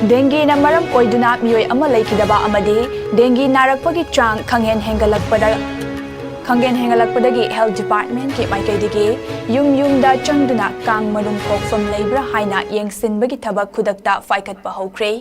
Dengue na maram oiduna miyoy ama laikidaba amadi dengue narakpagi chang khanghen hengalakpadagi health department ki maikaidigi yum da changduna kang marum kokfam leibra haina yengsinbagi thabak khudakta faikatpa hokre.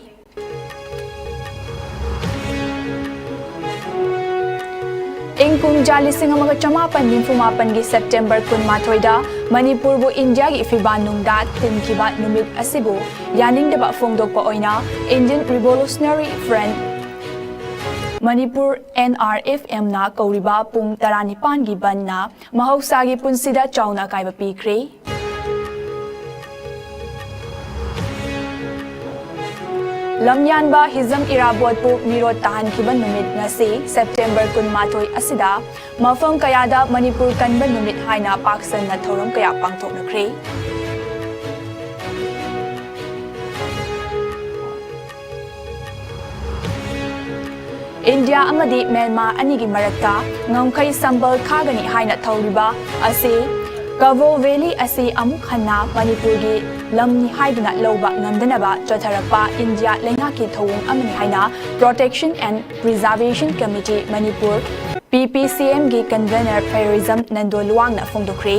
Ingkung jali singamaga chamapan nimfumapan gi September 18 da Manipur bu India gi fibanung da tinkiba numit asibu yaning deba fongdokpa oina Indian Revolutionary Front Manipur NRFM na kauriba pung 19 gi ban na mahausa gi punsida chauna kaiba pikre. Lamyanba hizam irabot pu mirot tahan kiban numit ngasi September 18 asida mafam kayada Manipur kanba numit haina paksan na thorom kaya pangthok nakre. India amadi Myanmar anigi marakta ngamkai sambal khagani haina thoriba ase Kavo Valley ase amuk hanna Manipur gi lamni haiduna loba ngamdanaba chotharapa India lengaki thawung amani haina Protection and Preservation Committee Manipur PPCM gi convener Fairism Nando Luang na fongdokre.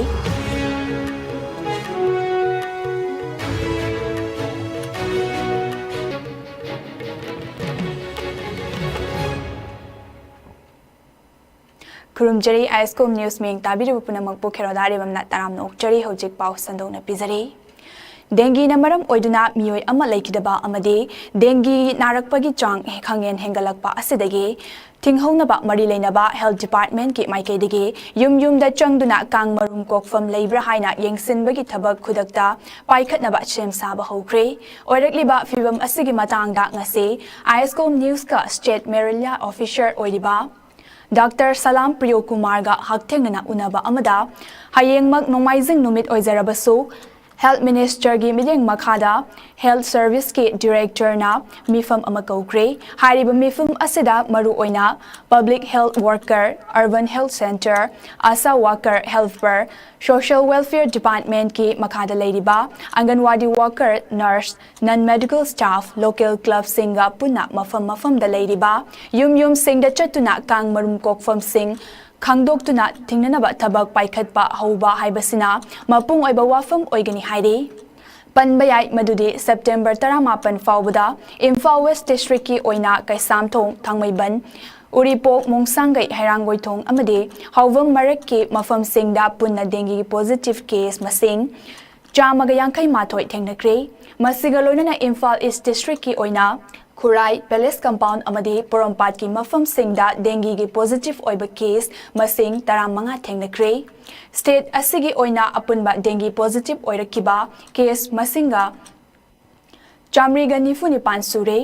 Kurumjari ISCOM News Ming tabiru punamak pukherodari bamna taram nokjari hojik pau sandong na pizari. Dengue na maram oiduna miyoy ama laikidaba amadi dengue narakpagi chang khangyen hengalakpa asidagi tinghonaba mari leinaba health department ki maikaidagi yum da changduna kang marum kokfam leibra haina yengsinbagi thabak khudakta paikhatnaba chem saba hokre. Oirakliba fibam asigi matangda ngasi ISCOM News ka state merilya officer oidiba Dr. Salam Priyo Kumar ga haktengnana unaba amada hayengmak nomaizing numit oizarabasu Health Minister gi mideng makhada Health Service ki Director na mifam amakokre hariba mifam asida maru oina Public Health Worker Urban Health Center Asa Worker Helper Social Welfare Department ki makhada leiriba Anganwadi Worker Nurse Non-Medical Staff Local Club singa punna mafam da leiriba yum sing da chatuna kang marum kokfam sing Kangdok tuna tingnanaba tabak paikhatpa hauba haibasina mapung oiba wafam oigani hairi. Panbayai madudi September 18 fawbada Imphal West District ki oina Kaisamthong Thangmaiban Uripok Mongsangai Hairanggoithong amadi hawvam marak ki mafam singda punna dengue positive case masing chamaga yangkai mathoi thengnakre masiga loinana Imphal East District ki oina Kurai Palace Compound amadi Porompat ki mafam singda dengue gi positive oiba case masing taramanga thengnakre. State asigi oina apunba dengue positive oirakiba case masinga chamriga nifuni pansure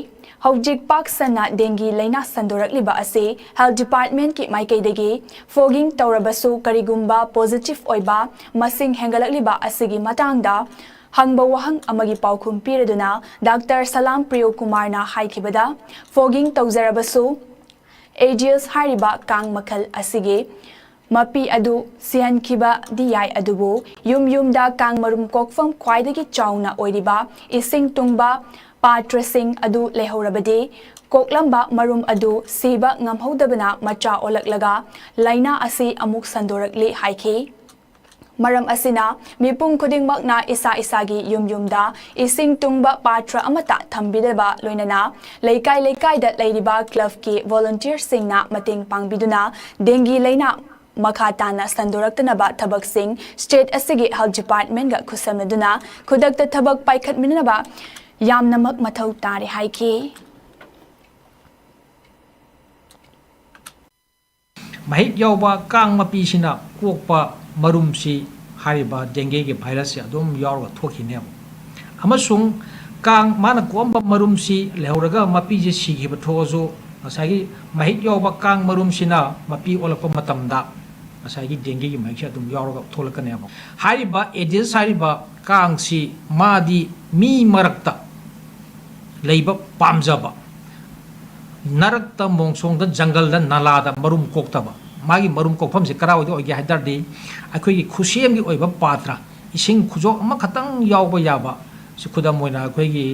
hojik paksana dengue laina sandorakliba ase health department ki maikaidagi fogging tawrabasu karigumba positive oiba masing hengalakliba asigi matangda Hangba wahang amagi paukum piraduna Dr. Salam Priyo Kumar na haikibada fogging tawzarabasu AGS hariba kang makal asige mapi adu sihan kiba diyai adubu yum da kang marum kokfam kwaidagi chauna oiriba ising tungba patrasing adu lehorabade koklamba marum adu siba ngamhodabana macha olaklaga laina asi amuk sandorakli haike. Maram asina mipung khudingmak na isa-isagi yum-da ising tungba patra amata thambidaba loinana laikai da leiriba club ki volunteer sing na mating pangbiduna dengue laina makhatana sandoraktanaba thabak sing state asigi health department ga khusamnaduna khudakta thabak paikhat minaba yamnamak mathau tare haiki. Mahit yauba kang mapisina kokpa marumsi hariba dengue ge virus ya dum yaurga thokine amasung kang mana komba marumsi lehoraga mapi je sigi bathozo asagi mahit yauba kang marumsina mapi olapa matamda asagi dengue ge mahit dum yaurga tholakane hariba edis hariba kang si madi mi marakta leiba pamjaba narakta mongsong da jungle da nala da marum koktaba magi marum kokfam se karaw do gi hadardi akhoi gi khusiem gi oiba patra ising khujo ama khatang yawba yaba खुदम अखोगी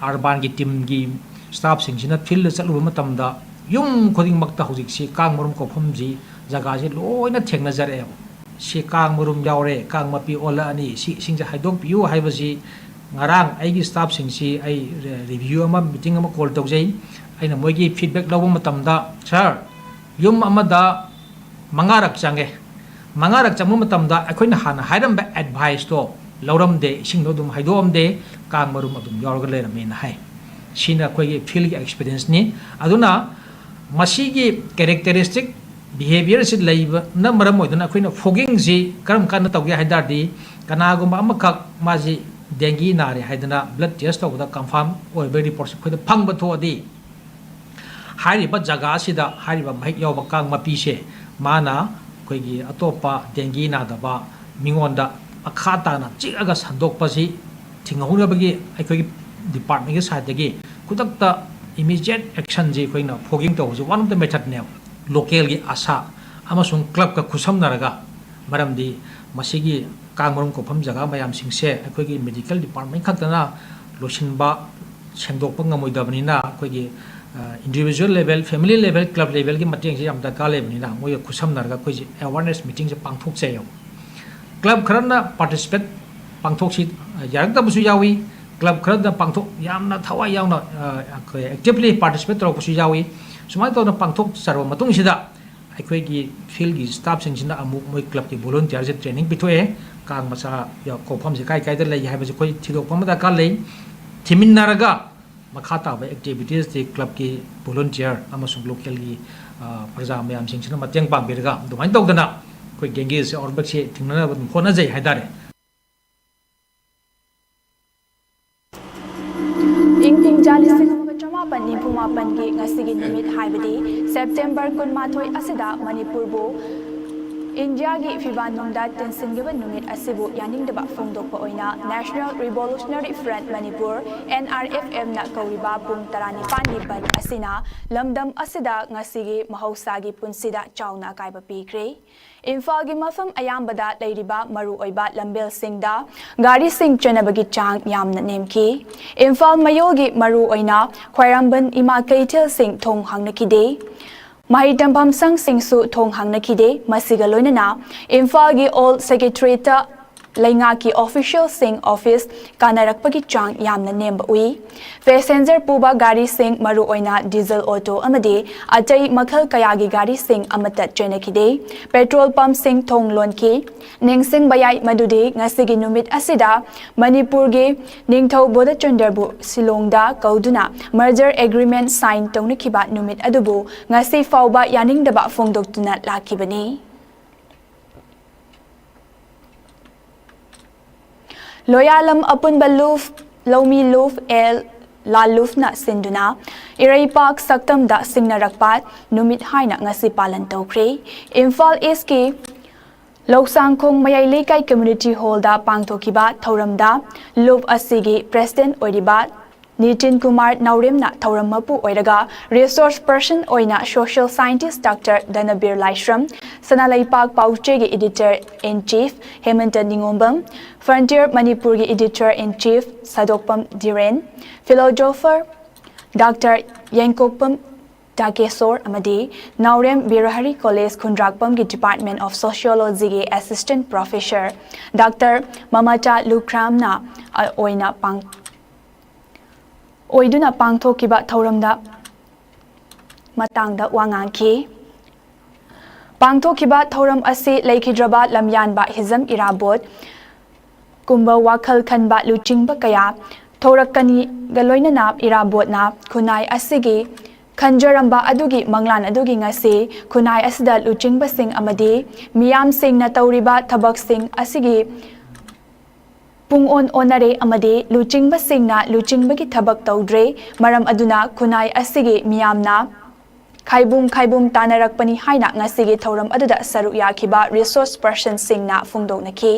urban की team की staff सिंह field चलूब यूम खुदिंगमक्ता हौजिकसी कांग मरुम कोफमजी जगह लोइना थेंगनजरे si kang murum yaure kang mapi ola ani si sing ja haidok piu haibasi ngarang aigi staff sing si ai review ama meeting ama call tawjai aina moigi feedback lawum matamda sir yum amada mangarak change mangarak chamu matamda akoina hana hairam ba advice to lawram de sing no dum haidom de kang marum adum yaurga leram na hai sina koigi field experience ni aduna masigi characteristic behavior si laiba na maram oiduna akoina fogging si karam kana tawge haidardi kanagumba amakak maji dengue nare haidana blood test tawda confirm oi be report si khoida phangba thodi hairiba jaga sida hairiba bhaik yawba kang mapi se mana koigi atopa dengue na daba mingonda akhata na chiaga sandokpa si thingahurabagi akoigi department gi side gi kudakta immediate action ji koina fogging tawju one of the method ne local gi asa amasung club ka khusam naraga maramdi masigi kangmarum ko pham jaga mayam singse akoigi medical department khatana losinba sengdokpa ngamoidabani na akoigi individual level family level club level gi mateng ji amda ka lebani na moy khusam naraga koiji awareness meeting je pangthok che club kharana participate pangthok si yarak da busu yawi club kharana pangthok yamna thawai yawna actively participate ro busu yawi sumai to na pangthok sarwa matung sida akhoi gi field gi staff sing sina amuk moi club ki volunteer je training pithoe kang masa ya ko pham je kai kai da lai hai ba je koi thidok pam da ka lei thimin naraga makha ta ba activities the club ki volunteer amasung local gi praja mayam sing sina mateng pang birga dumain tok dana koi genge se or bak se thingna ba khona jai hai dare Ingting jalising Chamapan ni Pumapan gi ngasigi numit haibadi September 18 asida Manipur bo India gi fiban nungda tensin giba numit asibu yaning daba fongdokpa oina National Revolutionary Front Manipur NRFM na kauriba pung tarani pani ban asina lamdam asida ngasigi mahausagi punsida chawna kaiba pikre Imphal gi mafam ayambada leiriba maru oiba lambel singda gari sing chenabagi chang yamna nemki Imphal mayogi maru oina khwairamban ima kaitel sing thong hangnakide Mahitampam sang singsu thong hangnakide masiga loinana Imphal gi all secretariat Lainga ki official sing office kanarakpagi chang yamna nemba ui passenger puba gari sing maru oina diesel auto amade atai makhal kayagi gari sing amata chenakide petrol pump sing thong lonki ningsing bayai madude ngasigi numit asida manipur ge ningthau boda chandarbu silongda kauduna merger agreement sign tongnikhiba numit adubu ngasi fauba yaningdaba fongdoktuna lakibani Loyalam apun baluf lomi luf el la luf na sinduna irai park saktam da singna rakpat numit haina ngasi palan tokre Imphal East ki Loksangkhong mayai lekai community hall da pangthokiba thoramda luf asigi president oiriba Nitin Kumar Nauremna Thauram Mapu Oiraga resource person oina social scientist Dr. Danabir Laishram Sanalai Park Pauchegi editor in chief Hemanta Ningombam Frontier Manipur gi editor in chief Sadokpam Diren philosopher Dr. Yankopam Dakesor Amadi Naurem Birahari College Khundrakpam gi Department of Sociology gi assistant professor Dr. Mamata Lukramna oina pang Oiduna pangthokiba thauramda matangda wangangki pangthokiba thauram asi leikidraba lamyanba hizam irabot kumba wakhal khanba luchingba kaya thorakani galoinana irabotna khunai asigi khanjaramba adugi manglan adugi ngasi khunai asida luchingba sing amadi miyam sing na tauriba thabak sing asigi Pung on onare amade luchingba singna luchingbagi thabak tawdre maram aduna khunai asigi miyamna khaibum tanarakpani haina ngasigi thoram aduda saru yakhiba resource person singna fungdoknaki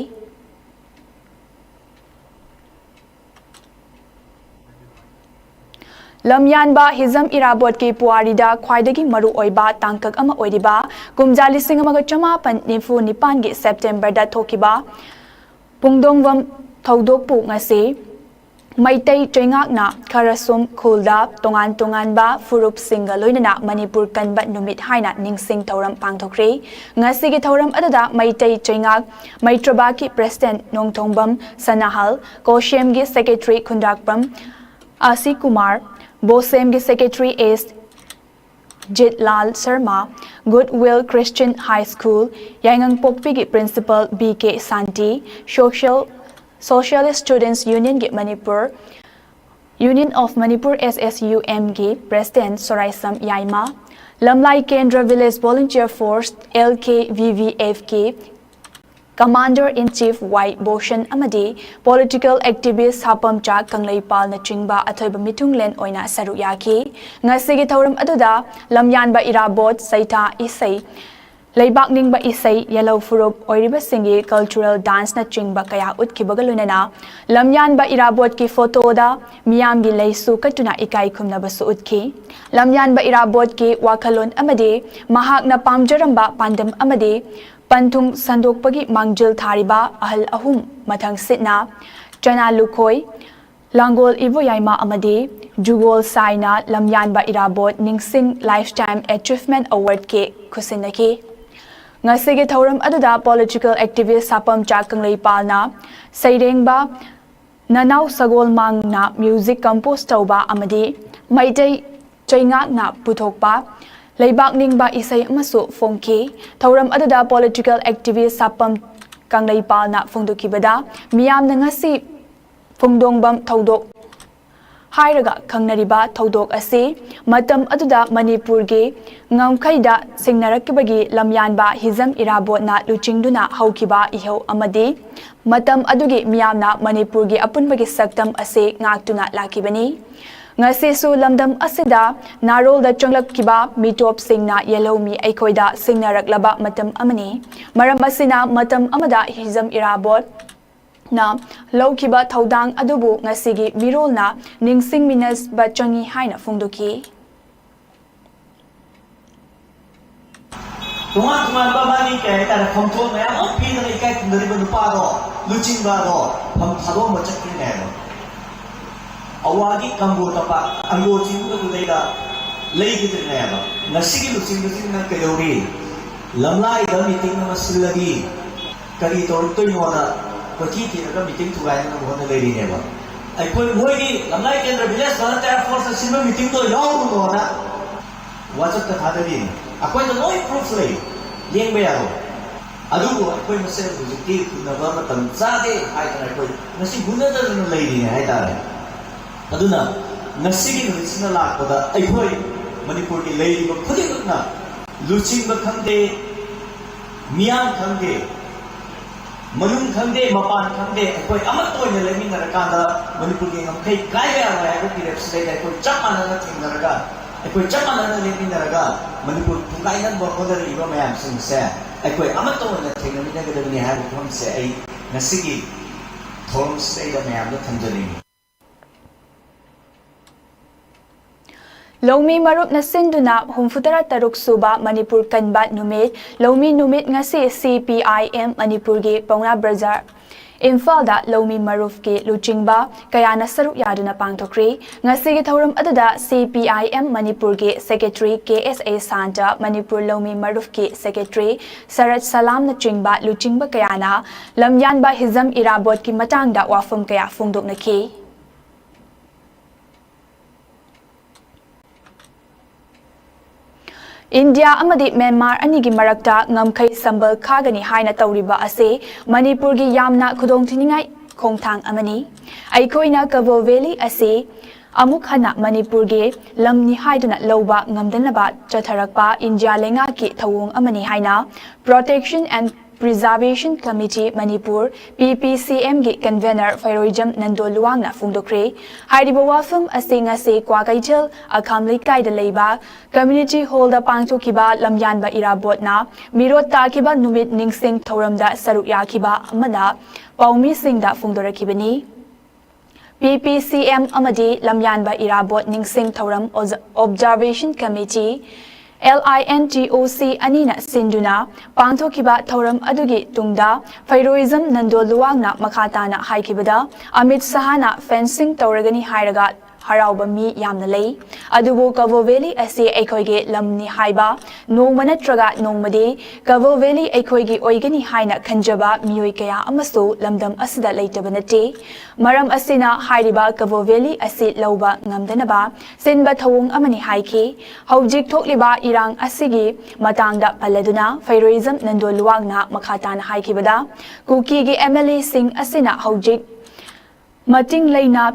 Lamyanba hizam irabot ki puarida khwaidagi maru oiba tangkak ama oiriba kumjali singamaga chamapan nifu nipan gi September da thokiba pungdongwam Thaudokpu ngasi Maitai Joingakna Karasum Kulda Tongan Tonganba Furup Singa Loinana Manipur Kanba Numit Haina Ningsing Tauram Pangtokri Ngasigi Tauram Adada Maitai Joingak Maitrabaki President Nongtongbam Sanahal Koshemgi Secretary Kundakbam Asi Kumar Bosemgi Secretary Est Jitlal Sharma Goodwill Christian High School Yangang Pokpigi Principal BK Santi Socialist Students Union Gi Manipur Union of Manipur SSUM Gi President Soraisam Yaima Lamlai Kendra Village Volunteer Force LKVVFK Commander-in-Chief Y Boshan Amadi Political Activist Hapam Chak Kangleipal na Chingba Athoiba Mitunglen Oina Saru Yaki Ngasigi Tauram Aduda Lamyanba Irabot Saita Isai Laibak Ningba Isai Yellow Furup Oiriba Singi Cultural Dance na Chingba Kaya Utkibagalunana Lamyanba Irabot ki photo da Miyamgi Laysu Katuna Ikai Kumna Basu Utki Lamyanba Irabot ki Wakalon Amadi Mahak na Pamjaramba Pandam Amadi Pantung Sandokpagi Mangjil Thariba Ahal Ahum Mathang Sitna Chana Lukoi Langol Ivo Yaima Amadi Jugol Saina Lamyanba Irabot Ningsing Lifetime Achievement Award ke Kusinaki Ngasigi Tauram Aduda Political Activist Sapam Chakang Palna Sairengba Nanau Sagol Mang na Music Compose Tauba Amadi Maitai Chaingak na Putokpa Laibak Ningba Isay Masu Fongki Tauram Aduda Political Activist Sapam Kangleipal na Fongdukibada Miyam na ngasi Fongdongbam Taudok Hairaga Kangnariba Taudok Asi Matam Aduda Manipur Gi Ngamkaida Singnarakibagi Lamyanba Hizam Irabot na Luchingduna Haukiba Iho Amadi Matam Adugi Miyamna Manipur Gi Apunbagi Saktam Asi Ngaktuna Lakibani Ngasisu Lamdam Asida Narol da Changlak Kiba Mitop Singna Yellow Mi Aikoida Singnarak Matam Amani Maram Asina Matam Amada Hizam Irabot na Laukiba Taudang Adubu Ngasigi Mirol na Ningsing Minas Bachangi Haina Fungduki Tungan babani kaya tara kompo na yan pina na ikay kung dari ba nuparo lucing ba ro pamthalo mo chakri na yan awagi kambo tapa ang lucing ko kulay da lay kitin na yan nasigi lucing na kayori lamlay da meeting na masilagi karito ito yung wala patiti na meeting tugay na buwan na lay rin yan ay kung huwagi lamlay kendra bilas volunteer force na sino meeting to yung wala what's up ka thada din Ako ay no improve lay, liang bayaro. Adugo ako ay masaya positive na ba matanzade ay tanay ko nasi guna na ng lady niya ay tara. Aduna nasigi no sinala ko da ay hoy Manipur ki lady ko pwede na lucing ba kande miyang kande manung kande mapan kande ako ay amat to na lemin na rakanda Manipur ki ngam kay kaya ay ako pinapsay ko chama na natin na rakanda Ako chama na lemin na raga Manipur pukainan mo ko dari iba mayam singsa ako amat to na tingnan niya kada ni hari kom se ay nasigi tom stay da mayam na tanjaling Lomi marup na sinduna humfutara taruk suba Manipur Kanbat Numit Lomi Numit nga si CPIM Manipur gi Pauna Bazaar Infalda Lomi Maruf ki Luchingba kaya nasaru yadu na pangtokri nga sige tauram adada CPIM Manipur ki Secretary KSA Santa Manipur Lomi Maruf ki Secretary Sarat Salam na Chingba Luchingba kaya na lamyan ba hizam irabot ki matangda wafum kaya fungdok na ki India amadi Myanmar anigi marakta ngamkai sambal khagani haina tawriba ase Manipur gi yamna khudong thiningai khongthang amani aikoina Kavo Valley ase amuk hana Manipur gi lamni haiduna loba ngamdanaba chatharakpa India lenga ki thawung amani haina Protection and Preservation Committee Manipur PPCM gi convener Fairoijam Nando Luangna fungdokre haidiba wafum asinga se kwakaichel akhamlei kaida leiba community hall da pangthokiba lamyanba irabotna mirot takiba numit ningsing thoramda saruk yakiba amada paumi singda fungdorakibani PPCM amadi lamyanba irabot ningsing thoram Observation Committee LINTOC anina sinduna pangthokiba thoram adugi tungda Fairoism Nandol Luwangna makhatana haikibada Amit Sahana fencing tauragani hairaga harauba mi yamna lei adubu Kavo Valley asi aikoige lamni haiba nongma natraga nongmadi Kavo Valley aikoigi oigani haina khanjaba mioi kaya amasu lamdam asida leitaba nate maram asina hairiba Kavo Valley asi lauba ngamdanaba sinba thawung amani haiki haujik thokliba irang asigi matangda paladuna Fairoism Nandol Luwangna makhatana haikibada Kuki gi MLA Singh asina haujik mating leina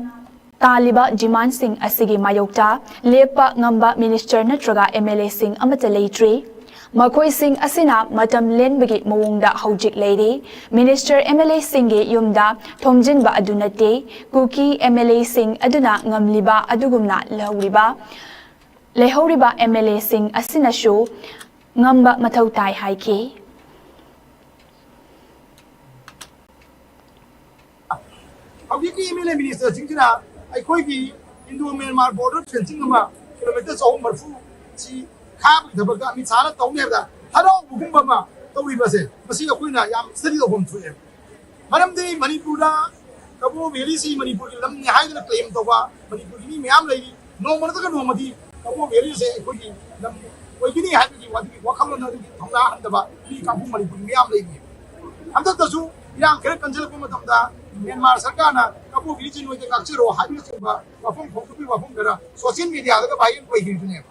Taliba Jiman Singh asigi mayokta lepa ngamba minister natraga MLA Singh amata leitri Makoi Singh asina matam lenbagi mawungda haujik leiri minister MLA Singh ge yumda thomjinba adunate Kuki MLA Singh aduna ngamliba adugumna lehoriba MLA Singh asina shu ngamba mathautai haiki Abiki MLA minister Singh Aikoigi Indo Myanmar border fencing ama kilometers of marfu si khab dabaga mi sala tawnerda haro bugumba tawri base masi akoina yam study of home thue maram de Manipura Kabo Valley si Manipur lam ni haidna claim toba Manipur ni myam lai no man daga no madi Kabo Valley se aikoigi lam oigini haidi wadi wakhalo na thongna handaba ni Kabo Manipur myam lai amda tasu yang kere kanjal ko matamda Myanmar sarkarna Kabo Valley jin wajah kakciro hadir seba wafung phoktupi wafung gara social media daga bayin koi hirjune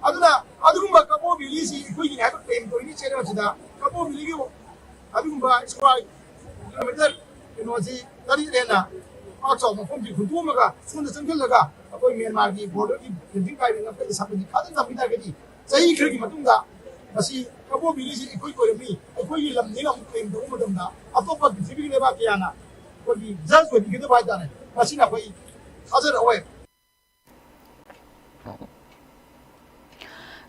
aduna adugumba Kabo Valley si koi gini hadir claim to ini chere wachida Kabo Valley gi adugumba squad kilometer si dari rena akso wafung ji khuntu maga sunda sangkal laga koi Myanmar gi border gi fencing kai na pe sabni khadin sabida gadi sahi khir gi matungda masi Kabo Valley si koi koi mi koi lam ni lam claim to matamda atopa pithibig leba kiyana Kodi judge ko dikita ba jane masina koi hazard away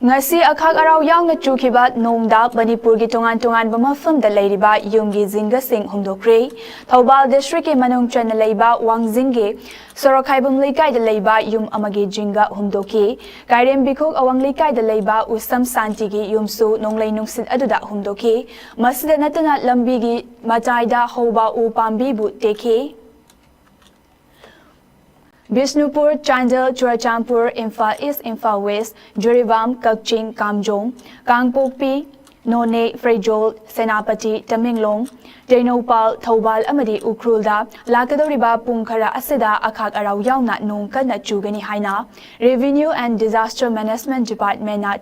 Ngasi akhak arau yaungna chukhiba nongda Manipur gi tongan mafamda leiriba yumgi zinga sing humdokre Thoubal district ke manung chana leiba wangjingge Sorokhaibum leikai da leiba yum amagi jinga humdoki Kairem bikhok awang leikai da leiba usam santi gi yumsu nonglei nungsit aduda humdoki masida natana lambi gi machaida hoba u pambi bu teke Bishnupur, Chandel, Churachampur, Imphal East, Imphal West, Juribam, Kakching, Kamjong, Kangpokpi, None, Frejol, Senapati, Tamenglong, Dainopal, Thoubal, Amadi, Ukrulda, Lakadoriba, Pungkara, Asida, Akhak Arau Yauna, Nungka, Nachugani Haina, Revenue and Disaster Management Department na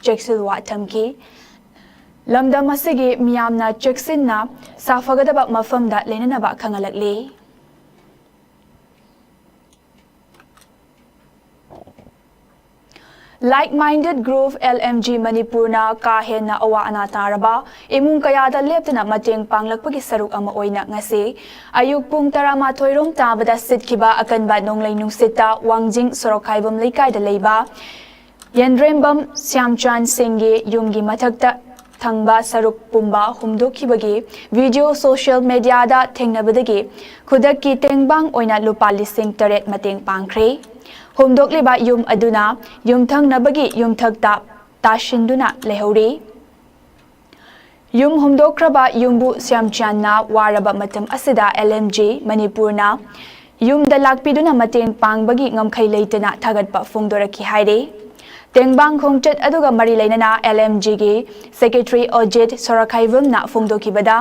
Cheksilwa Tamki, Lamda Masigi, Miyamna Cheksinna, Safagadaba Mafamda, Lenanaba Kangalakli. Like-minded group LMG Manipurna kahena awa anataraba imung kayada leptana mateng panglakpagi saruk ama oina ngasi ayuk pung 12 rong tabada sitkiba akanba nonglei nungsita wangjing Sorokhaibam leikai da leiba Yandrembam Siamchan Singge yumgi mathakta thangba saruk pumba humdokibagi video social media da thengnabadagi khudakki tengbang oina lupa lising taret mateng pangkhre Humdokliba yum aduna yumthang nabagi yumthakta tashinduna lehori Yum humdokraba yumbu siamchanna waraba matam asida LMG Manipurna yum dalakpiduna mateng pangbagi ngamkhai leitana thagatpa phongdoraki haire Tengbang khongchat aduga mari leinana LMG gi Secretary Ojit Sorokhaibam na phongdokibada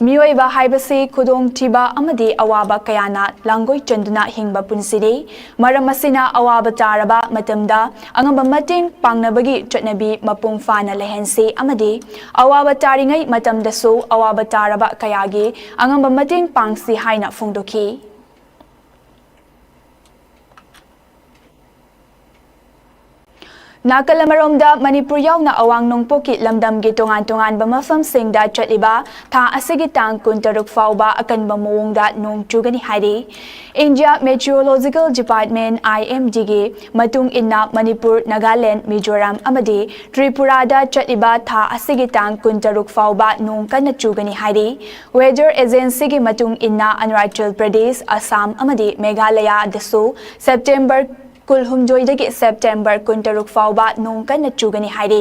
miyoiba haibasi khudong thiba amadi awaba kayana langoi chanduna hingba punsiri maramasina awaba taraba matamda angamba mateng pangnabagi chatnabi mapung fana lehensi amadi awaba taringai matamdasu awaba taraba kayagi angamba mateng pangsi haina phongdoki Nakalamaromda Manipur yauna awang nongpoki lamdamgi tongan bamafam singda chatliba tha asigi tang kuntaruk fauba akan bamawongda nong chugani hairi India Meteorological Department IMD gi matung inna Manipur Nagaland Mizoram amadi Tripura da chatliba tha asigi tang kuntaruk fauba nong kana chugani hairi Weather Agency gi matung inna Arunachal Pradesh Assam amadi Meghalaya dasu September ꯀꯨꯜꯍꯨꯝꯗꯣꯏꯗꯒꯤ September 16 ꯐꯥꯎꯕ ꯅꯣꯡ ꯀꯟꯅ ꯆꯨꯒꯅꯤ ꯍꯥꯏꯔꯤ꯫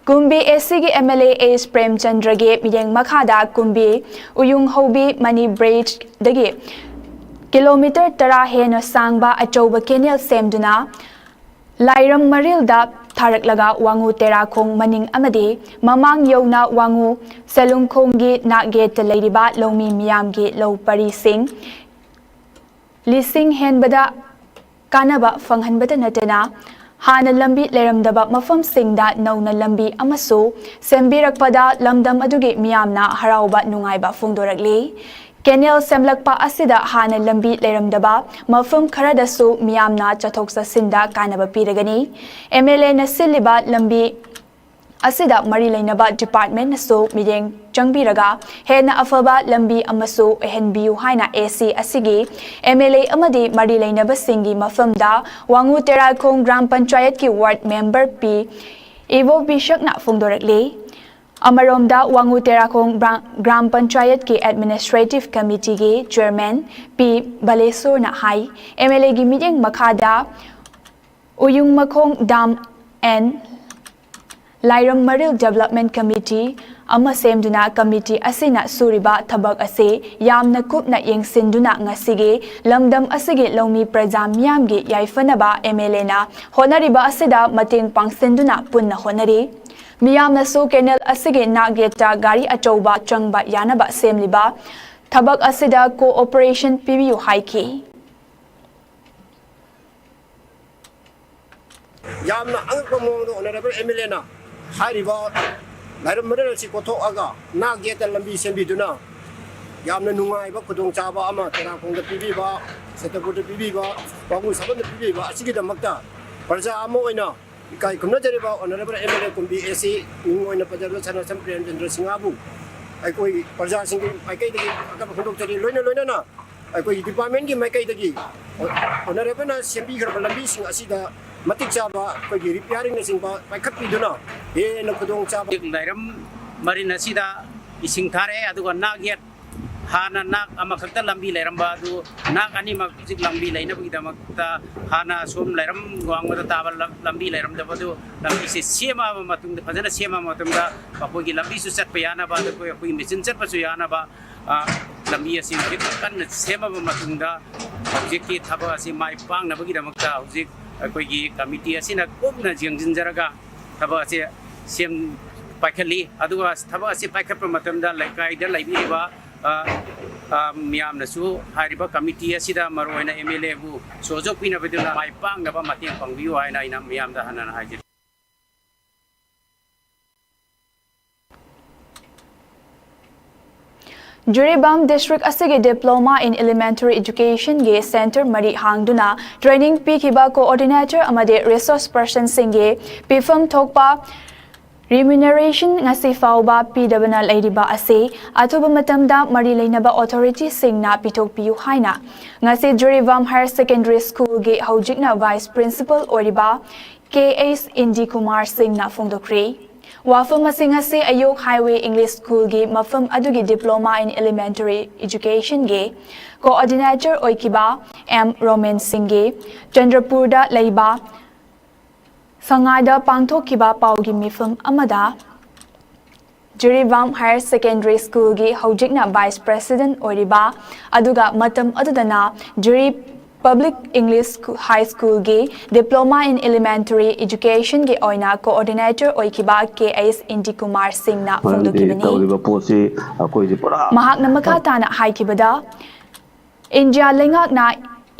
ꯀꯨꯝꯕꯤ ꯑꯦꯁꯤꯒꯤ MLA S ꯄ꯭ꯔꯦꯝꯆꯟꯗ꯭ꯔꯒꯤ ꯃꯤꯠꯌꯦꯡ ꯃꯈꯥꯗ ꯀꯨꯝꯕꯤ ꯎꯌꯨꯡꯍꯧꯕꯤ ꯃꯅꯤ ꯕ꯭ꯔꯤꯖꯗꯒꯤ kilometre 10 ꯍꯦꯟꯅ ꯁꯥꯡꯕ ꯑꯆꯧꯕ ꯀꯦꯅꯦꯜ ꯁꯦꯝꯗꯨꯅ ꯂꯥꯏꯔꯝ ꯃꯔꯤꯜꯗ ꯊꯥꯔꯛꯂꯒ ꯋꯥꯡꯉꯨ ꯇꯦꯔꯥꯈꯣꯡ ꯃꯅꯤꯡ ꯑꯃꯗꯤ ꯃꯃꯥꯡ ꯌꯧꯅ ꯋꯥꯡꯉꯨ ꯁꯦꯂꯨꯡꯈꯣꯡꯒꯤ ꯅꯥꯛꯌꯦꯠꯇ ꯂꯩꯔꯤꯕ ꯂꯧꯃꯤ ꯃꯤꯌꯥꯝꯒꯤ ꯂꯧ ꯄꯔꯤꯁꯤꯡ ꯂꯤꯁꯤꯡ ꯍꯦꯟꯕꯗ ꯀꯥꯟꯅꯕ ꯐꯪꯍꯟꯕꯇ ꯅꯠꯇꯅ ꯍꯥꯟꯅ ꯂꯝꯕꯤ ꯂꯩꯔꯝꯗꯕ ꯃꯐꯝꯁꯤꯡꯗ ꯅꯧꯅ ꯂꯝꯕꯤ ꯑꯃꯁꯨ ꯁꯦꯝꯕꯤꯔꯛꯄꯗ ꯂꯝꯗꯝ ꯑꯗꯨꯒꯤ ꯃꯤꯌꯥꯝꯅ ꯍꯔꯥꯎꯕ ꯅꯨꯡꯉꯥꯏꯕ ꯐꯣꯡꯗꯣꯔꯛꯂꯤ꯫ ꯀꯦꯅꯦꯜ ꯁꯦꯝꯂꯛꯄ ꯑꯁꯤꯗ ꯍꯥꯟꯅ ꯂꯝꯕꯤ ꯂꯩꯔꯝꯗꯕ ꯃꯐꯝ ꯈꯔꯗꯁꯨ ꯃꯤꯌꯥꯝꯅ ꯆꯠꯊꯣꯛ ꯆꯠꯁꯤꯟꯗ ꯀꯥꯟꯅꯕ ꯄꯤꯔꯒꯅꯤ꯫ MLAꯅ ꯁꯤꯜꯂꯤꯕ ꯂꯝꯕꯤ ꯑꯁꯤꯗ ꯃꯔꯤ ꯂꯩꯅꯕ ꯗꯤꯄꯥꯔꯠꯃꯦꯟꯠꯅꯁꯨ ꯃꯤꯠꯌꯦꯡ ꯆꯪꯕꯤꯔꯒ ꯍꯦꯟꯅ ꯑꯐꯕ ꯂꯝꯕꯤ ꯑꯃꯁꯨ ꯑꯣꯏꯍꯟꯕꯤꯌꯨ ꯍꯥꯏꯅ AC ꯑꯁꯤꯒꯤ MLA ꯑꯃꯗꯤ ꯃꯔꯤ ꯂꯩꯅꯕꯁꯤꯡꯒꯤ ꯃꯐꯝꯗ ꯋꯥꯡꯉꯨ ꯇꯦꯔꯥꯈꯣꯡ ꯒ꯭ꯔꯥꯝ ꯄꯟꯆꯥꯌꯠꯀꯤ ꯋꯥꯔꯗ ꯃꯦꯝꯕꯔ P. ꯏꯕꯣ ꯕꯤꯁꯛꯅ ꯐꯣꯡꯗꯣꯔꯛꯂꯤ꯫ ꯑꯃꯔꯣꯝꯗ ꯋꯥꯡꯉꯨ ꯇꯦꯔꯥꯈꯣꯡ ꯒ꯭ꯔꯥꯝ ꯄꯟꯆꯥꯌꯠꯀꯤ ꯑꯦꯗꯃꯤꯅꯤꯁꯇ꯭ꯔꯦꯇꯤꯚ ꯀꯃꯤꯇꯤꯒꯤ ꯆꯦꯌꯔꯃꯦꯟ P. ꯕꯥꯂꯦꯁꯣꯔꯅ ꯍꯥꯏ MLAꯒꯤ ꯃꯤꯠꯌꯦꯡ ꯃꯈꯥꯗ ꯎꯌꯨꯡꯃꯈꯣꯡ ꯗꯥꯝ ꯑꯦꯟ ꯂꯥꯏꯔꯝ ꯃꯔꯤꯜ ꯗꯦꯚꯂꯞꯃꯦꯟꯠ ꯀꯃꯤꯇꯤ ꯑꯃ ꯁꯦꯝꯗꯨꯅ ꯀꯃꯤꯇꯤ ꯑꯁꯤꯅ ꯁꯨꯔꯤꯕ ꯊꯕꯛ ꯑꯁꯤ ꯌꯥꯝꯅ ꯀꯨꯞꯅ ꯌꯦꯡꯁꯤꯟꯗꯨꯅ ꯉꯁꯤꯒꯤ ꯂꯝꯗꯝ ꯑꯁꯤꯒꯤ ꯂꯧꯃꯤ ꯄ꯭ꯔꯖꯥ ꯃꯤꯌꯥꯝꯒꯤ ꯌꯥꯏꯐꯅꯕ MLAꯅ ꯍꯣꯠꯅꯔꯤꯕ ꯑꯁꯤꯗ ꯃꯇꯦꯡ ꯄꯥꯡꯁꯤꯟꯗꯨꯅ ꯄꯨꯟꯅ ꯍꯣꯠꯅꯔꯤ꯫ ꯃꯤꯌꯥꯝꯅꯁꯨ ꯀꯦꯅꯦꯜ ꯑꯁꯤꯒꯤ ꯅꯥꯛꯌꯦꯠꯇ ꯒꯥꯔꯤ ꯑꯆꯧꯕ ꯆꯪꯕ ꯌꯥꯅꯕ ꯁꯦꯝꯂꯤꯕ ꯊꯕꯛ ꯑꯁꯤꯗ ꯀꯣꯑꯣꯄꯔꯦꯁꯟ ꯄꯤꯕꯤꯌꯨ ꯍꯥꯏꯈꯤ꯫ ꯌꯥꯝꯅ ꯑꯉꯛꯄ ꯃꯑꯣꯡꯗ ꯑꯣꯅꯔꯦꯕꯜ MLAꯅ ꯍꯥꯏꯔꯤꯕ ꯂꯥꯏꯔꯝ ꯃꯔꯤꯜ ꯑꯁꯤ ꯀꯣꯊꯣꯛꯑꯒ ꯅꯥꯛ ꯌꯦꯠꯇ ꯂꯝꯕꯤ ꯁꯦꯝꯕꯤꯗꯨꯅ ꯌꯥꯝꯅ ꯅꯨꯡꯉꯥꯏꯕ ꯈꯨꯗꯣꯡꯆꯥꯕ ꯑꯃ ꯇꯦꯔꯥꯈꯣꯡꯗ ꯄꯤꯕꯤꯕ, ꯁꯦꯇꯄꯨꯔꯗ ꯄꯤꯕꯤꯕ, ꯋꯥꯡꯉꯨ ꯁꯥꯕꯝꯗ ꯄꯤꯕꯤꯕ ꯑꯁꯤꯒꯤꯗꯃꯛꯇ ꯄ꯭ꯔꯖꯥ ꯑꯃ ꯑꯣꯏꯅ ꯏꯀꯥꯏ ꯈꯨꯝꯅꯖꯔꯤꯕ ꯑꯣꯅꯔꯦꯕꯜ MLA ꯀꯨꯝꯕꯤ ꯑꯦꯁꯤ ꯃꯤꯡ ꯑꯣꯏꯅ ꯄꯟꯖꯔꯤꯕ ꯁꯅꯥꯁꯝ ꯄ꯭ꯔꯦꯝꯆꯟꯗ꯭ꯔ ꯁꯤꯡꯍꯕꯨ ꯑꯩꯈꯣꯏ ꯄ꯭ꯔꯖꯥꯁꯤꯡꯒꯤ ꯃꯥꯏꯀꯩꯗꯒꯤ ꯑꯀꯛꯅꯕ ꯐꯣꯡꯗꯣꯛꯆꯔꯤ꯫ ꯂꯣꯏꯅꯅ ꯑꯩꯈꯣꯏꯒꯤ ꯗꯤꯄꯥꯔꯠꯃꯦꯟꯠꯀꯤ ꯃꯥꯏꯀꯩꯗꯒꯤ ꯑꯣꯅꯔꯦꯕꯜꯅ ꯁꯦꯝꯕꯤꯈ꯭ꯔꯕ ꯂꯝꯕꯤꯁꯤꯡ ꯑꯁꯤꯗ ꯃꯇꯤꯛ ꯆꯥꯕ ꯑꯩꯈꯣꯏꯒꯤ ꯔꯤꯄꯤꯌꯥꯔꯤꯡꯅꯆꯤꯡꯕ ꯄꯥꯏꯈꯠꯄꯤꯗꯨꯅ ꯍꯦꯟꯅ ꯈꯨꯗꯣꯡꯆꯥꯕ ꯂꯥꯏꯔꯝ ꯃꯔꯤꯜ ꯑꯁꯤꯗ ꯏꯁꯤꯡ ꯊꯥꯔꯛꯑꯦ ꯑꯗꯨꯒ ꯅꯥꯛ ꯌꯦꯠ ꯍꯥꯟꯅ ꯅꯥꯛ ꯑꯃꯈꯛꯇ ꯂꯝꯕꯤ ꯂꯩꯔꯝꯕ ꯑꯗꯨ ꯅꯥꯛ ꯑꯅꯤꯃꯛ ꯍꯧꯖꯤꯛ ꯂꯝꯕꯤ ꯂꯩꯅꯕꯒꯤꯗꯃꯛꯇ ꯍꯥꯟꯅ ꯁꯣꯝ ꯂꯥꯏꯔꯝ ꯋꯥꯡꯃꯗ ꯇꯥꯕ ꯂꯝꯕꯤ ꯂꯩꯔꯝꯗꯕꯗꯨ ꯂꯝꯕꯤꯁꯤ ꯁꯦꯝꯃꯕ ꯃꯇꯨꯡꯗ ꯐꯖꯅ ꯁꯦꯝꯃꯕ ꯃꯇꯨꯡꯗ ꯑꯩꯈꯣꯏꯒꯤ ꯂꯝꯕꯤꯁꯨ ꯆꯠꯄ ꯌꯥꯅꯕ ꯑꯗꯨꯒ ꯑꯩꯈꯣꯏꯒꯤ ꯃꯦꯆꯤꯟ ꯆꯠꯄꯁꯨ ꯌꯥꯅꯕ ꯂꯝꯕꯤ ꯑꯁꯤ ꯍꯧꯖꯤꯛ ꯀꯟꯅ ꯁꯦꯝꯃꯕ ꯃꯇꯨꯡꯗ ꯍꯧꯖꯤꯛꯀꯤ ꯊꯕꯛ ꯑꯁꯤ ꯃꯥꯏ ꯄꯥꯛꯅꯕꯒꯤꯗꯃꯛꯇ ꯍꯧꯖꯤꯛ ꯑꯩꯈꯣꯏꯒꯤ ꯀꯃꯤꯇꯤ ꯑꯁꯤꯅ ꯀꯨꯞꯅ ꯌꯦꯡꯁꯤꯟꯖꯔꯒ ꯊꯕꯛ ꯑꯁꯤ ꯄꯥꯏꯈꯠꯂꯤ ꯑꯗꯨꯒ ꯊꯕꯛ ꯑꯁꯤ ꯄꯥꯏꯈꯠꯄ ꯃꯇꯝꯗ ꯂꯩꯀꯥꯏꯗ ꯂꯩꯕꯤꯔꯤꯕ ꯃꯤꯌꯥꯝꯅꯁꯨ ꯍꯥꯏꯔꯤꯕ ꯀꯃꯤꯇꯤ ꯑꯁꯤꯗ ꯃꯔꯨꯑꯣꯏꯅ MLAꯕꯨ ꯁꯍଯꯣগ ꯄꯤꯅꯕꯗꯨꯅ ꯃꯥꯏ ꯄꯥꯛꯅꯕ ꯃꯇꯦꯡ ꯄꯥꯡꯕꯤꯌꯨ ꯍꯥꯏꯅ ꯑꯩꯅ ꯃꯤꯌꯥꯝꯗ ꯍꯟꯅ ꯍꯥꯏꯖꯔꯤ꯫ ꯖꯤꯔꯤꯕꯥꯝ ꯗꯤꯁꯇ꯭ꯔꯤꯛ ꯑꯁꯤꯒꯤ ꯗꯤꯄ꯭ꯂꯣꯃꯥ ꯏꯟ ꯏꯂꯤꯃꯦꯟꯇꯔꯤ ꯏꯗꯨꯀꯦꯁꯟꯒꯤ ꯁꯦꯟꯇꯔ ꯃꯔꯤ ꯍꯥꯡꯗꯨꯅ ꯇ꯭ꯔꯦꯅꯤꯡ ꯄꯤꯈꯤꯕ ꯀꯣꯑꯣꯔꯗꯤꯅꯦꯇꯔ ꯑꯃꯗꯤ ꯔꯤꯁꯣꯔꯁ ꯄꯔꯁꯟꯁꯤꯡꯒꯤ ꯄꯤꯐꯝ ꯊꯣꯛꯄ ꯔꯤꯃ꯭ꯌꯨꯅꯔꯦꯁꯟ ꯉꯁꯤ ꯐꯥꯎꯕ ꯄꯤꯗꯕꯅ ꯂꯩꯔꯤꯕ ꯑꯁꯤ ꯑꯊꯨꯕ ꯃꯇꯝꯗ ꯃꯔꯤ ꯂꯩꯅꯕ ꯑꯣꯊꯣꯔꯤꯇꯤꯁꯤꯡꯅ ꯄꯤꯊꯣꯛꯄꯤꯌꯨ ꯍꯥꯏꯅ ꯉꯁꯤ ꯖꯤꯔꯤꯕꯥꯝ ꯍꯥꯌꯔ ꯁꯦꯀꯦꯟꯗꯔꯤ ꯁ꯭ꯀꯨꯜꯒꯤ ꯍꯧꯖꯤꯛꯅ ꯚꯥꯏꯁ ꯄ꯭ꯔꯤꯟꯁꯤꯄꯜ ꯑꯣꯏꯔꯤꯕ K.H. ꯏꯟꯗꯤ ꯀꯨꯃꯥꯔ ꯁꯤꯡꯅ ꯐꯣꯡꯗꯣꯛꯈ꯭ꯔꯦ꯫ ꯋꯥꯐꯝ ꯑꯁꯤ ꯉꯁꯤ ꯑꯌꯨꯛ ꯍꯥꯏꯋꯦ ꯏꯪꯂꯤꯁ ꯁ꯭ꯀꯨꯜꯒꯤ ꯃꯐꯝ ꯑꯗꯨꯒꯤ ꯗꯤꯄ꯭ꯂꯣꯃꯥ ꯏꯟ ꯏꯂꯤꯃꯦꯟꯇꯔꯤ ꯏꯗꯨꯀꯦꯁꯟꯒꯤ ꯀꯣꯑꯣꯔꯗꯤꯅꯦꯇꯔ ꯑꯣꯏꯈꯤꯕ M. ꯔꯣꯃꯦꯟ ꯁꯤꯡꯒꯤ ꯆꯟꯗ꯭ꯔꯄꯨꯔꯗ ꯂꯩꯕ ꯁꯉꯥꯏꯗ ꯄꯥꯡꯊꯣꯛꯈꯤꯕ ꯄꯥꯎꯒꯤ ꯃꯤꯐꯝ ꯑꯃꯗ ꯖꯤꯔꯤꯕꯥꯝ ꯍꯥꯌꯔ ꯁꯦꯀꯦꯟꯗꯔꯤ ꯁ꯭ꯀꯨꯜꯒꯤ ꯍꯧꯖꯤꯛꯅ ꯚꯥꯏꯁ ꯄ꯭ꯔꯦꯁꯤꯗꯦꯟꯠ ꯑꯣꯏꯔꯤꯕ ꯑꯗꯨꯒ ꯃꯇꯝ ꯑꯗꯨꯗꯅ ꯖꯤꯔꯤ ꯄꯕ꯭ꯂꯤꯛ ꯏꯪꯂꯤꯁ ꯍꯥꯏ ꯁ꯭ꯀꯨꯜꯒꯤ ꯗꯤꯄ꯭ꯂꯣꯃꯥ ꯏꯟ ꯏꯂꯤꯃꯦꯟꯇꯔꯤ ꯏꯗꯨꯀꯦꯁꯟꯒꯤ ꯑꯣꯏꯅ ꯀꯣꯑꯣꯔꯗꯤꯅꯦꯇꯔ ꯑꯣꯏꯈꯤꯕ K.H. ꯏꯟꯗꯤ ꯀꯨꯃꯥꯔ ꯁꯤꯡꯅ ꯐꯣꯡꯗꯣꯛꯈꯤꯕꯅꯤ꯫ ꯃꯍꯥꯛꯅ ꯃꯈꯥ ꯇꯥꯅ ꯍꯥꯏꯈꯤꯕꯗ ꯏꯟꯗꯤꯌꯥ ꯂꯩꯉꯥꯛꯅ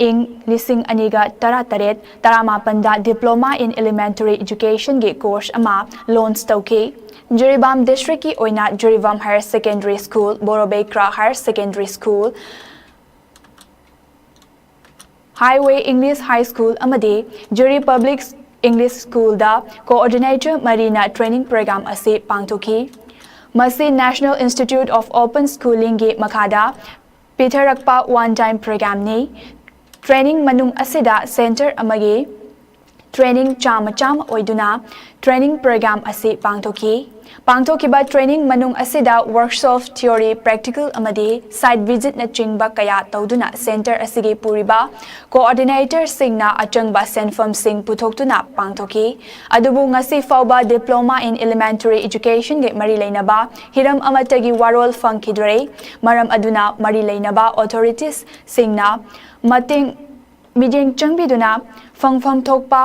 ꯏꯪ 2018-19 ꯗꯤꯄ꯭ꯂꯣꯃꯥ ꯏꯟ ꯏꯂꯤꯃꯦꯟꯇꯔꯤ ꯏꯗꯨꯀꯦꯁꯟꯒꯤ ꯀꯣꯔꯁ ꯑꯃ ꯂꯣꯟꯆ ꯇꯧꯈꯤ꯫ ꯖꯤꯔꯤꯕꯥꯝ ꯗꯤꯁꯇ꯭ꯔꯤꯛꯀꯤ ꯑꯣꯏꯅ Jiribam higher secondary school, Borobekra higher secondary school, highway English high school अमदी जुरी पब्लिक इंग्लिश स्कूल दा कोऑर्डिनेटर मरीना ट्रेनिंग प्रोग्राम असे पांगथोखी। मसी national institute of open schooling गे मखादा पिथरकपा वन टाइम प्रोग्राम ने ट्रेनिंग मनुंग असेदा सेंटर अमगे training chama oiduna training program asi pangthokiba training manung asida workshop theory practical amadi site visit na chingba kaya tawduna center asigi puriba coordinator singna achangba senfam sing puthoktuna pangthoki adubu ngasi fawba diploma in elementary education ge mari leinaba hiram amatagi warol fangkidre maram aduna mari leinaba authorities singna mating miding changbiduna fangfam thokpa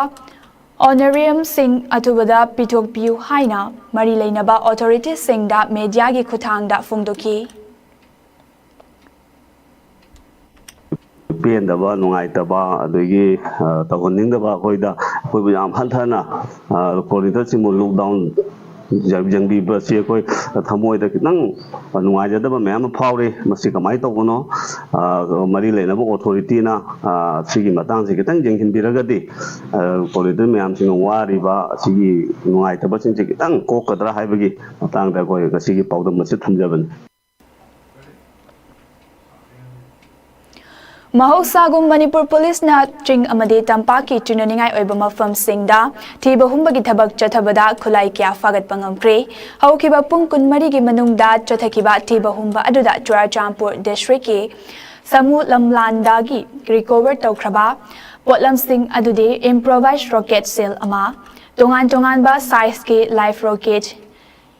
honorarium sing atubada pitok piu haina mari leinaba authorities singda media gi khuthangda phungdoki ꯄꯦꯟꯗꯕ ꯅꯨꯡꯉꯥꯏꯇꯕ ꯑꯗꯒꯤ ꯇꯧꯍꯟꯅꯤꯡꯗꯕ ꯑꯩꯈꯣꯏꯕꯨ ꯌꯥꯝ ꯍꯟꯊꯅ ꯀꯣꯔꯤꯗꯣꯔꯁꯤꯡꯕꯨ lockdown ꯌꯦꯡꯕꯤꯕꯁꯤ ꯑꯩꯈꯣꯏ ꯊꯃꯣꯏꯗ ꯈꯤꯇꯪ ꯅꯨꯡꯉꯥꯏꯖꯗꯕ ꯃꯌꯥꯝ ꯑꯃ ꯐꯥꯎꯔꯤ ꯃꯁꯤ ꯀꯃꯥꯏꯅ ꯇꯧꯕꯅꯣ ꯃꯔꯤ ꯂꯩꯅꯕ ꯑꯣꯊꯣꯔꯤꯇꯤꯅ ꯁꯤꯒꯤ ꯃꯇꯥꯡꯁꯤ ꯈꯤꯇꯪ ꯌꯦꯡꯁꯤꯟꯕꯤꯔꯒꯗꯤ ꯀꯣꯔꯤꯗꯣꯔ ꯃꯌꯥꯝꯁꯤꯡꯅ ꯋꯥꯔꯤꯕ ꯑꯁꯤꯒꯤ ꯅꯨꯡꯉꯥꯏꯇꯕꯁꯤꯡꯁꯤ ꯈꯤꯇꯪ ꯀꯣꯛꯀꯗ꯭ꯔꯥ ꯍꯥꯏꯕꯒꯤ ꯃꯇꯥꯡꯗ ꯑꯩꯈꯣꯏ ꯉꯁꯤꯒꯤ ꯄꯥꯎꯗꯝ ꯑꯁꯤ ꯊꯝꯖꯕꯅꯤ Mahosagum Manipur Police na ching amade tampaki chinaningai oiba mafam singda thiba humbagi thabak chathabada khulai kya fagat pangamkre haukiba pung kunmari gi manungda chathakiba thiba humba aduda Churachandpur district ki Samu Lamlanda gi recover tawkhraba potlam sing adude improvised rocket cell ama tongan ba size ki live rocket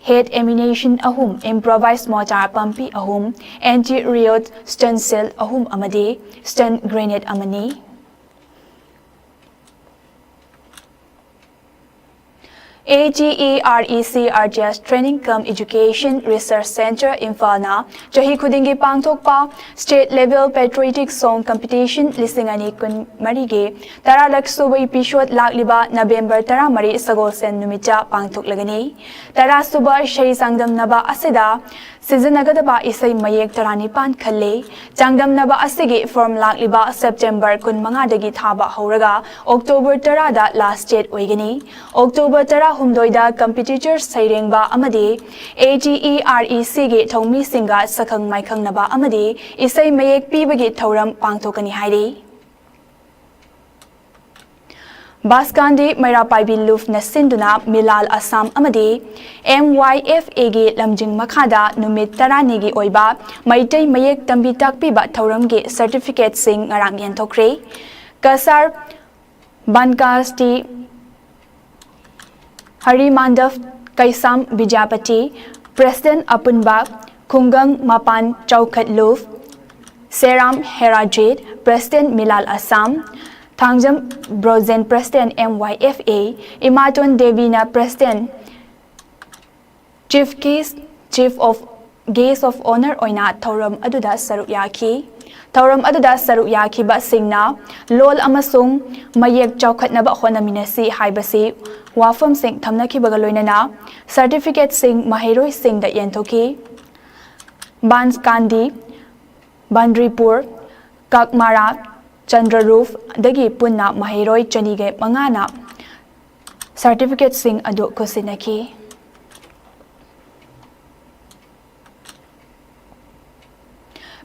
head ammunition ahum improvised mortar pumpi ahum anti-riot stun cell ahum amade stun grenade amani AGEREC Training Cum Education Research Center Infana Chahi Khudingi Pangthokpa State Level Patriotic Song Competition Lisingani Kun Marige Tara Laksuba episode Lakliba November Tara Mari Sagol Sen Numita Pangthok Lagani Tara Suba Shari Sangdam Naba Asida Season Agadaba Isai Mayek Tarani Pan Khale Changdam Naba Asigi Form Lakliba September Kun Mangadagi Thaba Horaga October Tara da last date Oigani October Tara Humdoida competitors Sairengba Amadi AGEREC ge Thongmi Singa Sakhang Maikang Naba Amadi Isai Mayek Pibagi Thoram Pangthokani Hairi Baskandi Mairapaibi Luf Nasinduna Milal Assam Amadi MYFA ge Lamjing Makhada Numit Tarani gi Oiba Maitai Mayek Tambi Takpiba Thoram ge certificate sing ngarang yenthokre Kasar Bankasti Harimandav Kaisam Bijapati President Apunba Kungang Mapan Chaukat Luf Seram Herajit President Milal Assam Thangjam Brozen President MYFA Imaton Devina President Chief of Guest of Honor Oina Thoram Aduda Saruk Yaki Thoram Aduda Saruk Yaki ba Singna Lol Amasung Mayek Chaukat-naba Honaminasi Haibasi Wafam Sing Thamnaki Bagaloinana Certificate Sing Mahiroi Sing da Yentoki Banskandi Bandripur Kakmara Chandraroof Dagi Punna Mahiroi Chanige Mangana Certificate Sing Adu Kusinaki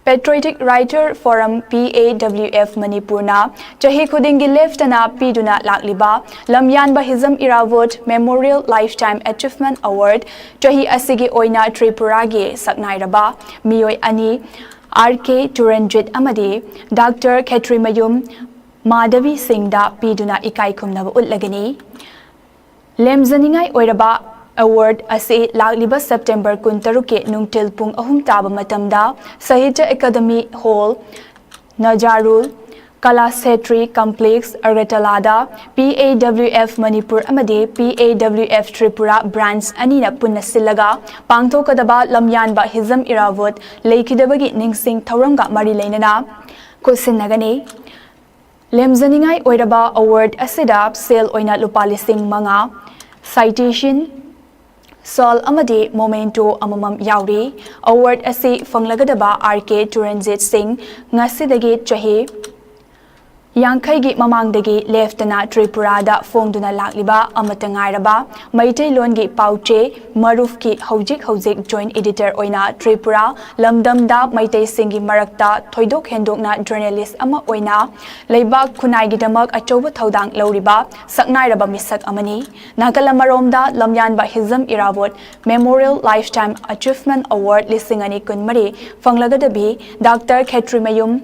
Patriotic Writer Forum PAWF Manipurna Chahi Khudingi Leftana Piduna Lakliba Lamyanba Hizam Irawot Memorial Lifetime Achievement Award Chahi Asigi Oina Tripuragi Saknairaba Miyoi Ani RK Turanjit Amadi Dr. Khetrimayum Madhavi Singda Piduna Ikai Kumnaba Utlagani Lemzaningai Oiraba Award Asi Lakliba September Kuntaruke Nungtil Pung Ahum Taba Matamda Sahitya Academy Hall Najarul Kalasetri Complex Aratalada PAWF Manipur Amade PAWF Tripura Brands Anina Punasilaga Pangthokadaba Lamyanba Hizam Irawot Leikidabagi Ningsing Tauramga Mari Lainana Kusinagani Lemzaningai Oiraba Award Asida Sale Oina Lupalising Manga Citation Sol Amadi Momento Amamam Yauri Award Asi Fanglagadaba RK Turanjit Singh Ngasidagi Chahi Yankhaigi mamangdagi leftana Tripurada fongduna lakliba amata ngairaba Maitai longi pauche Marufki hojik joint editor oina Tripura lamdamda Maitai singi marakta thoidok hendokna journalist ama oina leibak khunai damak achoba thodang lauriba saknairaba misak amani Nagalamaromda lamyanba hizam irawot Memorial Lifetime Achievement Award lisingani kunmari fanglagadabi Dr. Khetrimayum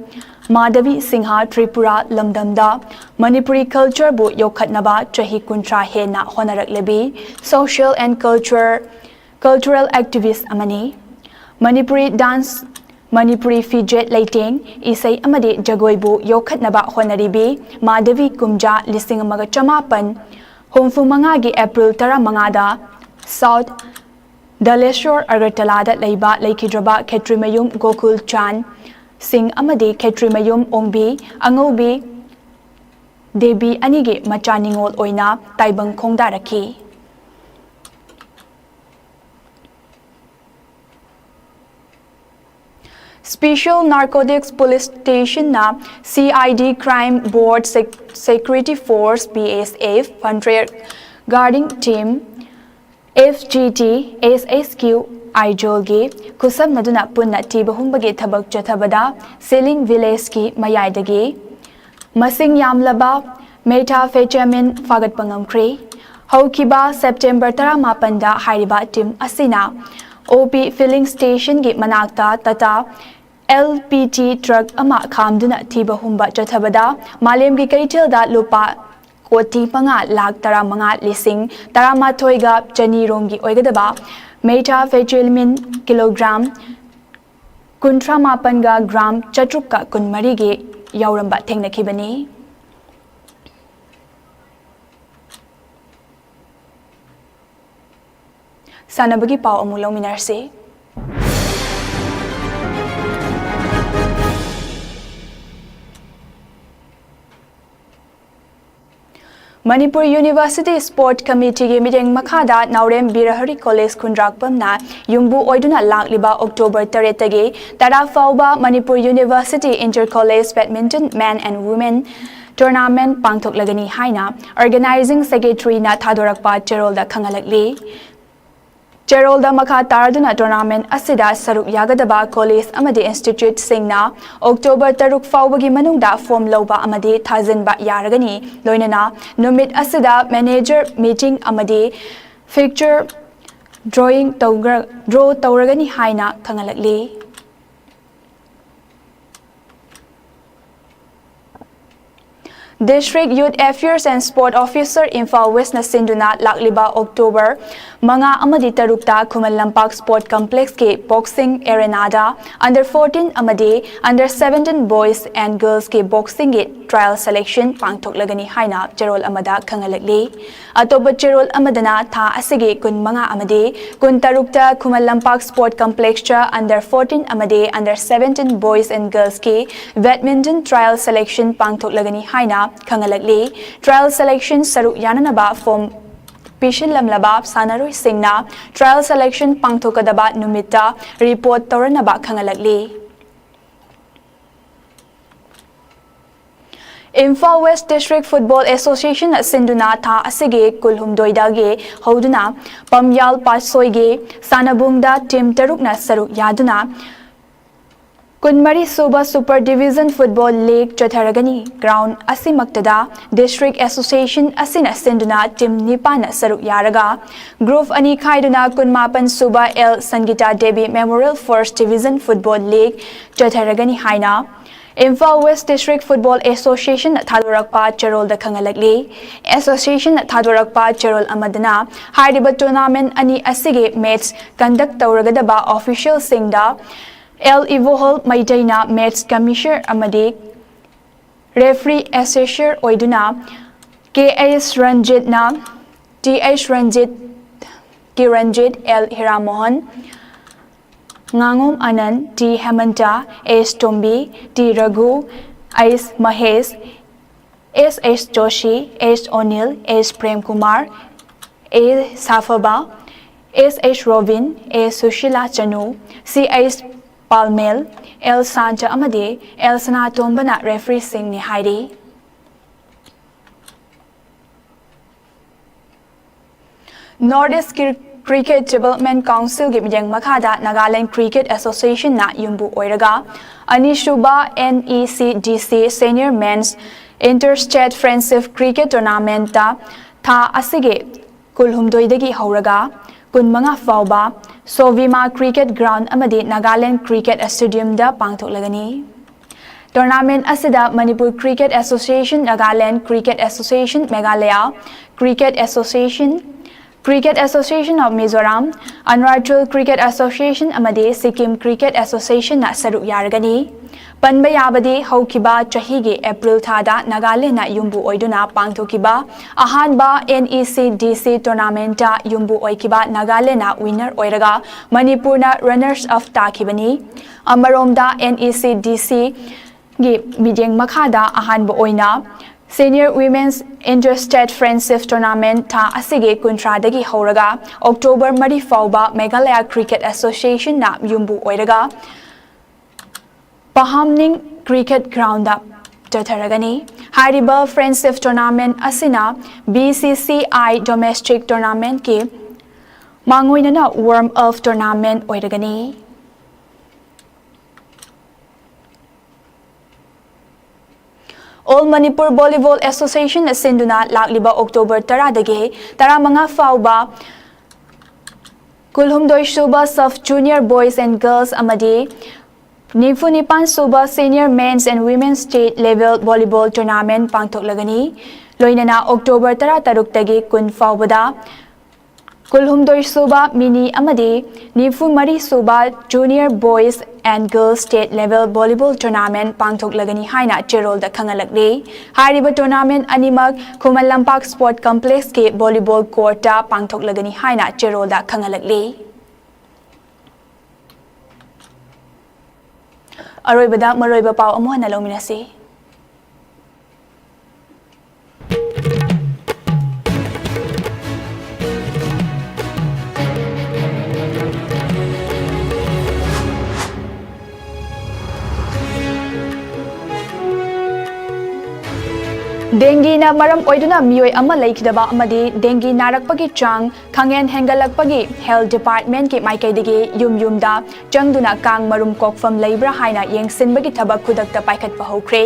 Madhavi Singha Tripura Lamdamda Manipuri culture bu yokhatnaba chahi kuntra hena honarak lebi social and cultural activist amani Manipuri dance Manipuri fidget lighting isai amade jagoi bu yokhatnaba honaribi Madhavi Kumja lisingamaga chamapan homfumanga gi April 15 da South Daleshore Agartala leiba leikidraba Khetrimayum Gokul Chan Sing amadi Khetrimayum Ongbi Angobi Debi anigi machaningol oina taibang khongdaraki Special Narcotics Police Station na CID Crime Board Security Force BSF Frontier Guarding Team FGT SSQ Aijolgi kusam naduna punna tibahumbagi thabak chathabada Seling Village ki mayadagi Masing yamlaba methamphetamine fagat pangamkri Haukiba September 18 da hairiba team asina OP filling station gi manakta tata LPT truck ama khamduna tibahumba chathabada malem gi kaitel da lupa koti panga lakh 15 lising 13 ga chani romgi oigadaba methamphetamine kilogram kuntra mapanga gram chatrupka kunmari ge yauramba thengnakhibani sanabagi pau amulo minarse Manipur University Sport Committee ge meeting makhada Naurem Birahari College Khundrakpamna yungbu oiduna lakliba October 3 tagi tara fauba Manipur University Inter-College Badminton Men and Women Tournament pangthoklagani haina Organizing Secretary na thadorakpa Cherolda khangalakli Cherolda makha taraduna tournament asida saruk yagadaba college amadi institute singna October 3 faubagi manungda form lawba amadi thazinba yaragani loinana numit asida manager meeting amadi fixture draw tawragani haina khangalakli District Youth Affairs and Sport Officer Infal West na sinduna lakliba October mga amadi tarukta Khuman Lampak Sport Complex ke boxing arena da under 14 amadi under 17 boys and girls ke boxing ke trial selection pangthoklagani haina Cherol amada khangalakli atoba Cherol amadana tha asige kun mga amadi kun tarukta Khuman Lampak Sport Complex cha under 14 amadi under 17 boys and girls ke badminton trial selection pangthoklagani haina Khangalakli trial selection saruk yananaba form Pishin Lamlabab Sanaroi Singna trial selection pangthokadaba numita report tawranaba khangalakli Infal West District Football Association sinduna tha asige kulhumdoidage hoduna Pamyal Pasoige Sanabungda team tarukna saruk yaduna Kunmari Suba Super Division Football League Chatharagani Ground Asimaktada District Association Asina Sinduna Team Nipana Saruk Yaraga Group Ani Khaiduna Kunmapan Suba L Sangita Devi Memorial First Division Football League Chatharagani Haina Infal West District Football Association Thadorakpa Cherol da Khangalakli Association Thadorakpa Cherol Amadana Hariba Tournament Ani Asige match conduct tawragadaba official singda El Ivohol Maitaina Match Commissioner Amadi Referee Assessor Oiduna KS Ranjit na TH Ranjit Kiranjit L Hiramohan Ngangom Anand T Hemanta S Tombi T Raghu S Mahesh S Joshi S O'Neill S Prem Kumar A Safaba S Robin A Sushila Chanu C Palmel El Santa Amade El Sanatombana referee sing ni Heidi Northeast Cricket Development Council gi mijeng makhada Nagaland Cricket Association na yumbu oiraga Anishuba NECDC Senior Men's Interstate Friendship Cricket Tournament ta tha asige kulhumdoidagi hauraga kunmanga fauba Sovima Cricket Ground amadi Nagaland Cricket Stadium da pangthoklagani. Tournament asida Manipur Cricket Association, Nagaland Cricket Association, Meghalaya Cricket Association of Mizoram, Arunachal Cricket Association amadi Sikkim Cricket Association na saruk yaragani. Panba yabadi haukiba chahigi April thada Nagaland na yumbu oiduna pangthokiba ahanba NECDC tournament ta yumbu oikiba Nagaland na winner oiraga Manipur na runners up takibani. Amaromda NECDC gi mijeng makhada ahanba oina Senior Women's Interstate Friendship Tournament ta asige kuntradagi hauraga October mari fauba Meghalaya Cricket Association na yumbu oiraga Pahamning Cricket Ground up Tatharagani Hariba Friendship Tournament asina BCCI Domestic Tournament ki Mangoina na Warm Up Tournament oiragani. All Manipur Volleyball Association na sinduna lakliba October 10 dagi tara mga fauba Kulhumdoy Suba Soft Junior Boys and Girls amadi Nifunipan Suba Senior Men's and Women's State Level Volleyball Tournament pangthoklagani loina na October 13 dagi kun faubada Kulhumdoy Suba Mini amadi Nifumari Suba Junior Boys and Girls State Level Volleyball Tournament pangthoklagani haina cherol da khangalakle hariba tournament animak Kumalampak Sport Complex ke volleyball court ta pangthoklagani haina cherol da khangalakle Aroibada maroiba pau amo na lominasi Dengue na maram oiduna miyoy ama laikidaba amadi dengue narakpagi chang khangen hengalakpagi health department ki maikaidagi yumda changduna kang marum kokfam leibra haina yengsinbagi thabak khudakta paikhatpa hokre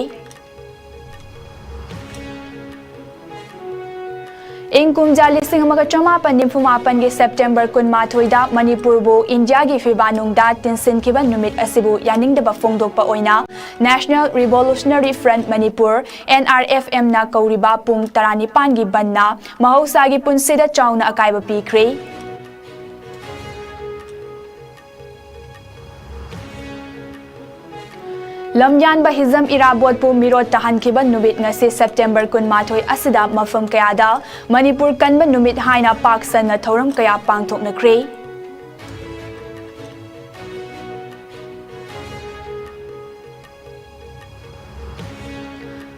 Ingkumja lising amaga chamapan nimfumapan gi September kunmathoida Manipur bu India gi fibanungda tinsin kiban numit asibu yaningdaba fongdokpa oina National Revolutionary Front Manipur NRFM na kauriba pung 19 gi banna mahausa gi punsida chauna akaiba pikre Lamyan bahizam irabot pu mirot tahan kiban numit ngasi September kunmathoi asida mafam kayada Manipur kanban numit haina paksan na thoram kaya pangthok na kre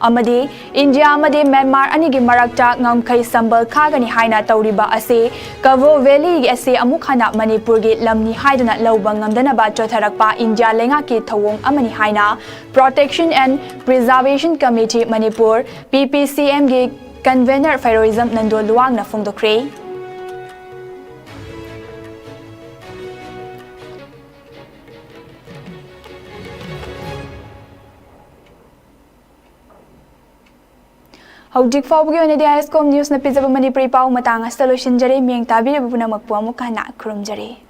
Amadi India amadi Myanmar anigi marakta ngamkai sambal khagani haina tawriba ase Kavo Valley gi ase amukhana Manipur gi lamni haidana lawba ngamdana ba chotharakpa India lenga ki thawong amani haina Protection and Preservation Committee Manipur PPCM gi convener Fairoism Nando Luang na fongdokre Haudik fawgi oni ISCOM News na pizza Manipuri pau matang asta loishinjare mieng tabire bubuna magpuamu kana krumjare